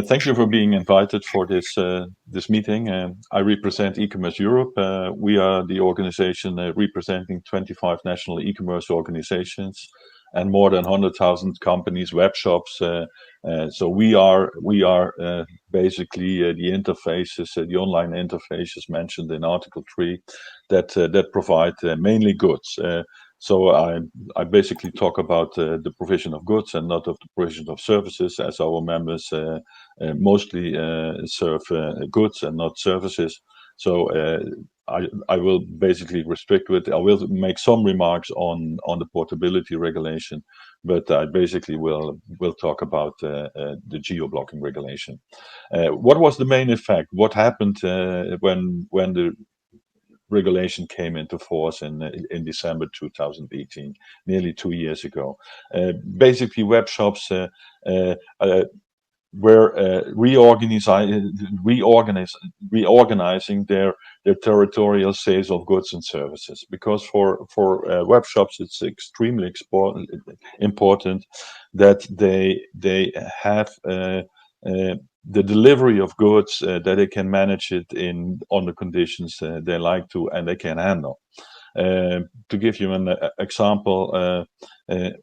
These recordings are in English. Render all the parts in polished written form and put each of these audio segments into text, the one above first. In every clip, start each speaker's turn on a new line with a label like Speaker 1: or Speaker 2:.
Speaker 1: Thank you for being invited for this meeting. I represent Ecommerce Europe. We are the organization representing 25 national e-commerce organizations and more than 100,000 companies, web shops. So we are basically the interfaces, the online interfaces mentioned in Article 3 that provide mainly goods. So I basically talk about the provision of goods and not of the provision of services, as our members mostly serve goods and not services. So I will basically restrict with. I will make some remarks on the portability regulation, but I basically will talk about the geo-blocking regulation. What was the main effect? What happened when the regulation came into force in December 2018, nearly 2 years ago? Basically, web shops were reorganizing their territorial sales of goods and services, because for web shops it's extremely important that they have the delivery of goods, that they can manage it on the conditions they like to and they can handle. To give you an example,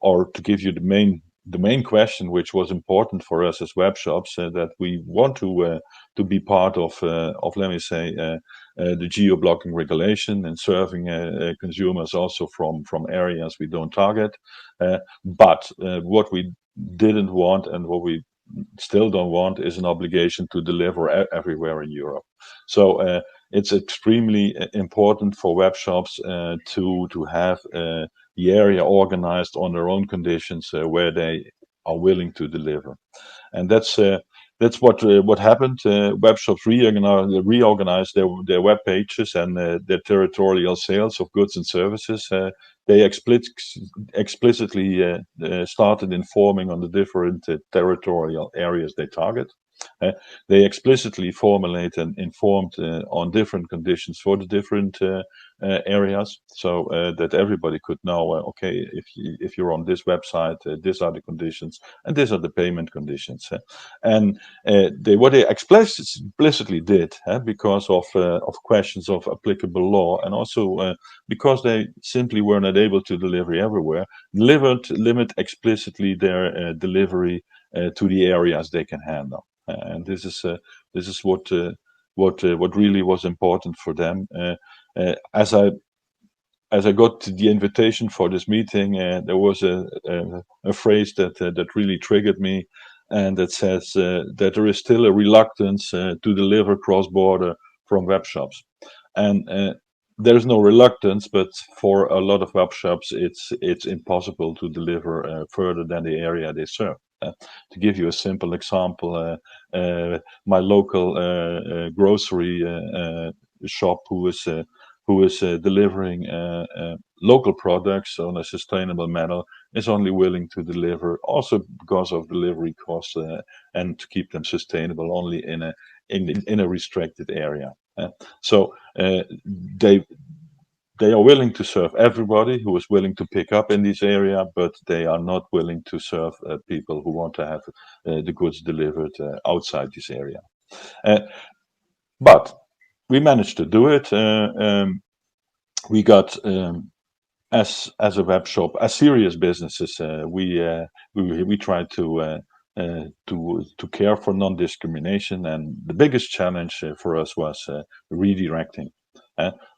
Speaker 1: or to give you the main question, which was important for us as web shops, that we want to be part of let me say, the geo-blocking regulation and serving consumers also from areas we don't target. But what we didn't want and what we still don't want is an obligation to deliver everywhere in Europe. So it's extremely important for web shops to have the area organized on their own conditions, where they are willing to deliver, and that's what happened. Web shops reorganized their web pages and their territorial sales of goods and services. They explicitly started informing on the different territorial areas they target. They explicitly formulate and informed on different conditions for the different areas, so that everybody could know, okay, if you're on this website, these are the conditions and these are the payment conditions. And what they explicitly did, because of questions of applicable law, and also because they simply were not able to deliver everywhere, limit explicitly their delivery to the areas they can handle. And this is what really was important for them. As I got the invitation for this meeting, there was a phrase that really triggered me, and that says that there is still a reluctance to deliver cross-border from web shops. And there is no reluctance, but for a lot of web shops, it's impossible to deliver further than the area they serve. To give you a simple example, my local grocery shop, who is delivering local products on a sustainable manner, is only willing to deliver, also because of delivery costs, and to keep them sustainable, only in a restricted area. So they are willing to serve everybody who is willing to pick up in this area, but they are not willing to serve people who want to have the goods delivered outside this area. But we managed to do it. We got, as a web shop, as serious businesses, we try to care for non-discrimination, and the biggest challenge for us was redirecting.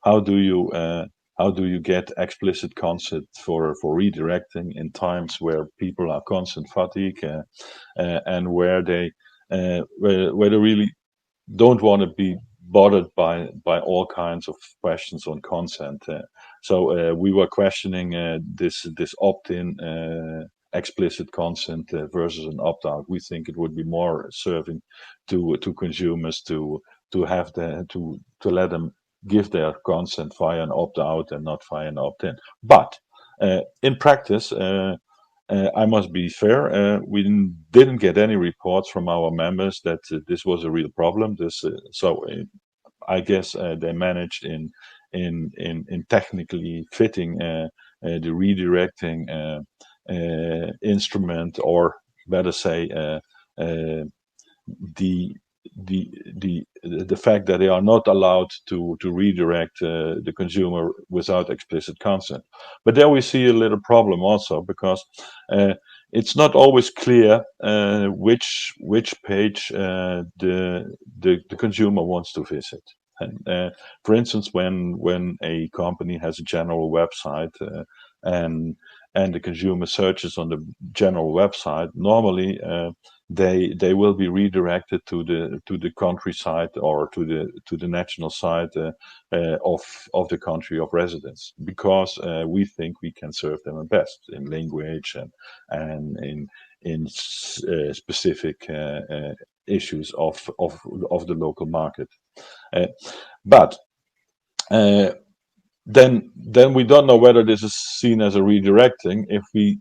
Speaker 1: How do you get explicit consent for redirecting in times where people are constant fatigue, and where they really don't want to be bothered by all kinds of questions on consent. So we were questioning this opt-in explicit consent versus an opt-out. We think it would be more serving to consumers to let them give their consent via an opt-out and not via an opt-in. But in practice, I must be fair, we didn't get any reports from our members that this was a real problem. I guess they managed in technically fitting the redirecting instrument, or better say, the the fact that they are not allowed to redirect the consumer without explicit consent. But there we see a little problem also, because it's not always clear which page the consumer wants to visit. And, for instance, when a company has a general website, and the consumer searches on the general website, normally they will be redirected to the country site, or to the national site of the country of residence, because we think we can serve them best in language, and in specific issues of the local market. But then we don't know whether this is seen as a redirecting if we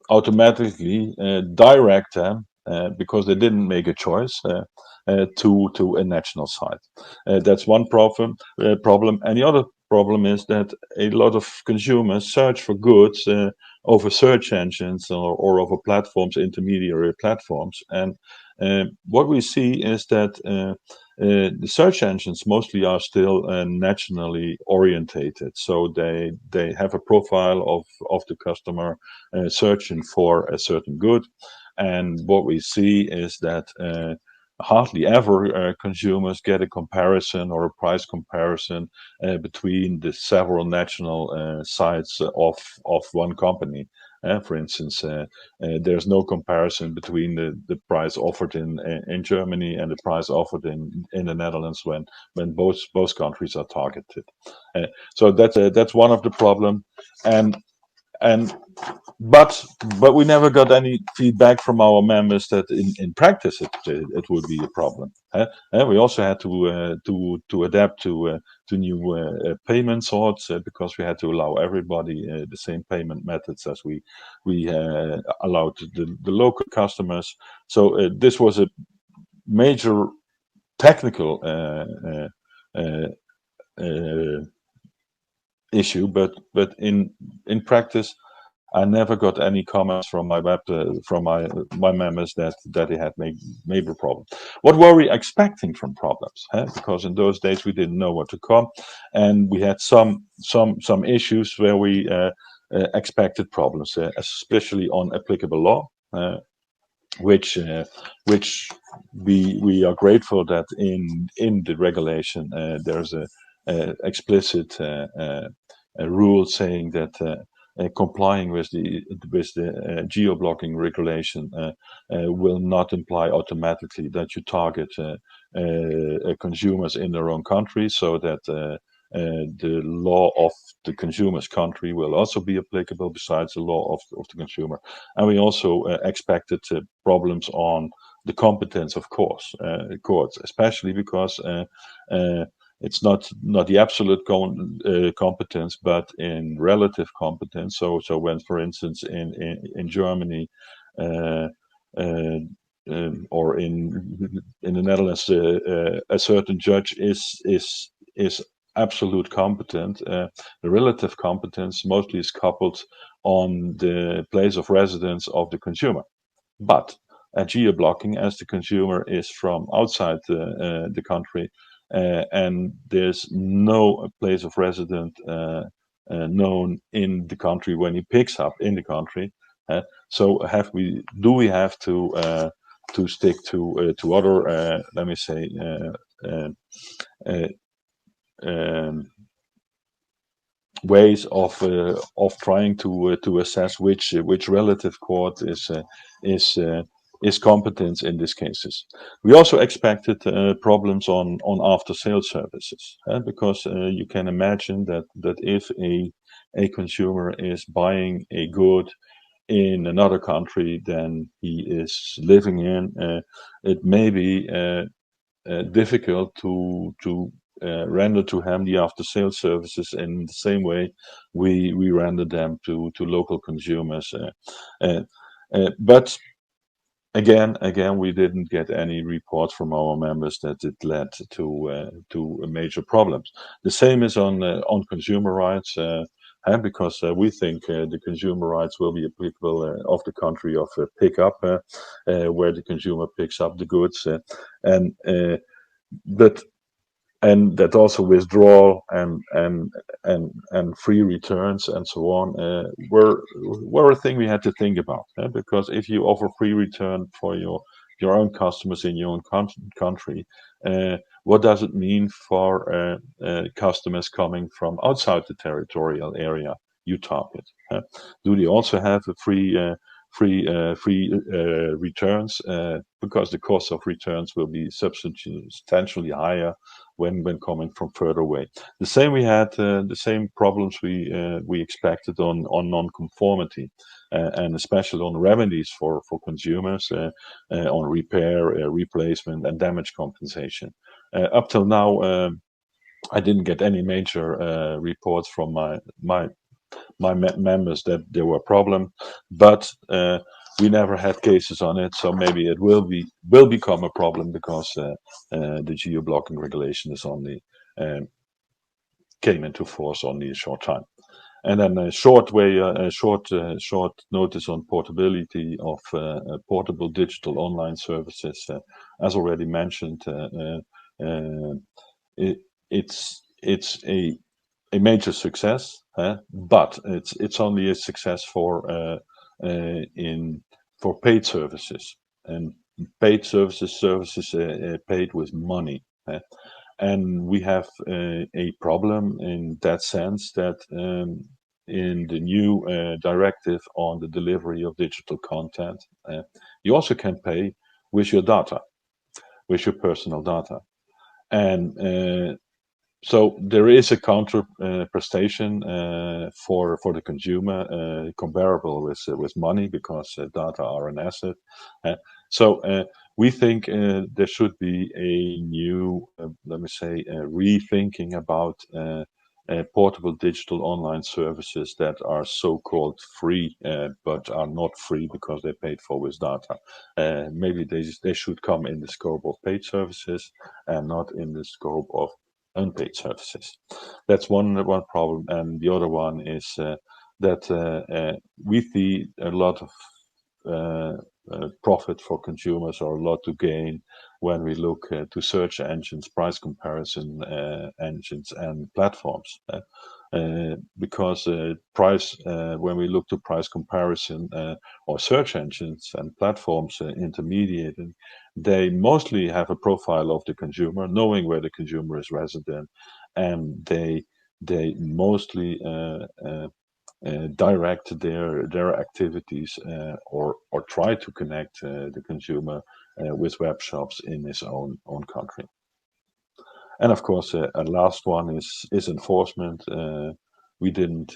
Speaker 1: automatically direct them, because they didn't make a choice, to a national site. That's one problem. And the other problem is that a lot of consumers search for goods over search engines, or over platforms, intermediary platforms. And what we see is that the search engines mostly are still nationally orientated. So they have a profile of the customer searching for a certain good. And what we see is that hardly ever consumers get a comparison or a price comparison between the several national sites of one company. For instance, there's no comparison between the price offered in Germany and the price offered in the Netherlands, when both countries are targeted. So that's one of the problem. And but we never got any feedback from our members that in practice it would be a problem. We also had to adapt to new payment sorts, because we had to allow everybody the same payment methods as we allowed the local customers. So this was a major technical issue, but in practice, I never got any comments from my members that they had major problems. What were we expecting from problems? Because in those days we didn't know what to come, and we had some issues where we expected problems, especially on applicable law, which we are grateful that in the regulation there's a explicit rule saying that complying with the geo-blocking regulation will not imply automatically that you target consumers in their own country, so that the law of the consumer's country will also be applicable besides the law of the consumer. And we also expected problems on the competence of courts, especially because it's not the absolute competence, but in relative competence. So when, for instance, in Germany or in the Netherlands, a certain judge is absolute competent, the relative competence mostly is coupled on the place of residence of the consumer. But at geo-blocking, as the consumer is from outside the country, and there's no place of residence known in the country when he picks up in the country. So do we have to stick to other let me say ways of trying to assess which relative court is competent in these cases. We also expected problems on after sales services, because you can imagine that if a consumer is buying a good in another country than he is living in, it may be difficult to render to him the after sales services in the same way we render them to local consumers. But again, we didn't get any reports from our members that it led to major problems. The same is on consumer rights. because we think the consumer rights will be applicable of the country of pickup, where the consumer picks up the goods, and but and that also withdrawal and free returns and so on were a thing we had to think about, because if you offer free return for your own customers in your own country, what does it mean for customers coming from outside the territorial area you target? Do they also have a free returns, because the cost of returns will be substantially higher when coming from further away. The same we had the same problems we expected on non-conformity, and especially on remedies for consumers, on repair, replacement, and damage compensation. Up till now, I didn't get any major reports from my members that there were problems, but we never had cases on it, so maybe it will become a problem, because the geo-blocking regulation is only came into force only a short time. And then a short notice on portability of portable digital online services. As already mentioned, it's a major success, but it's only a success for paid services, and paid services paid with money. And we have a problem in that sense, that in the new directive on the delivery of digital content, you also can pay with your data, with your personal data. And so there is a counter prestation for the consumer, comparable with money, because data are an asset. So we think there should be a new, let me say, rethinking about portable digital online services that are so-called free, but are not free because they're paid for with data. Maybe they should come in the scope of paid services and not in the scope of unpaid services. That's one problem, and the other one is that we see a lot of profit for consumers, or a lot to gain, when we look to search engines, price comparison engines, and platforms. Because when we look to price comparison or search engines and platforms intermediating, they mostly have a profile of the consumer, knowing where the consumer is resident, and they mostly direct their activities, or try to connect the consumer with web shops in his own country. And of course, a last one is enforcement. We didn't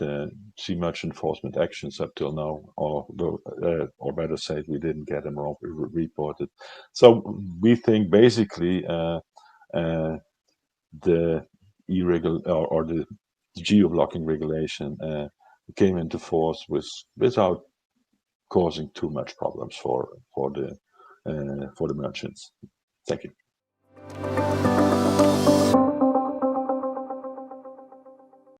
Speaker 1: see much enforcement actions up till now, or better said, we didn't get them reported. So we think basically the the geo-blocking regulation came into force without causing too much problems for the merchants. Thank you.